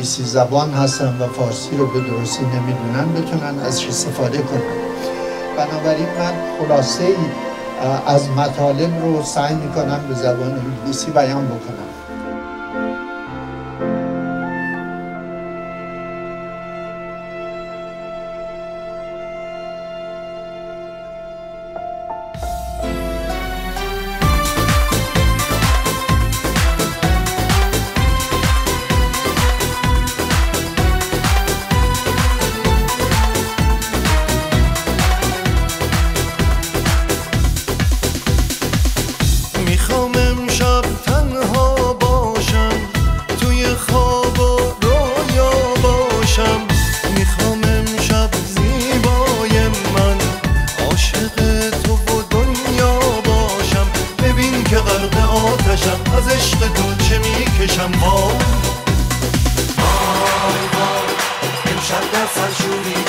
انگلیسی زبان هستن و فارسی رو به درستی نمیدونن بتونن ازش استفاده کنن. بنابراین من خلاصه ای از مطالب رو سعی میکنم به زبان انگلیسی بیان بکنم. میخوام امشب تنها باشم، توی خواب و رویا باشم. میخوام امشب زیبای من عاشق تو و دنیا باشم. ببین که غرق آتشم، از عشق تو چه میکشم. وای وای امشب در سرشوری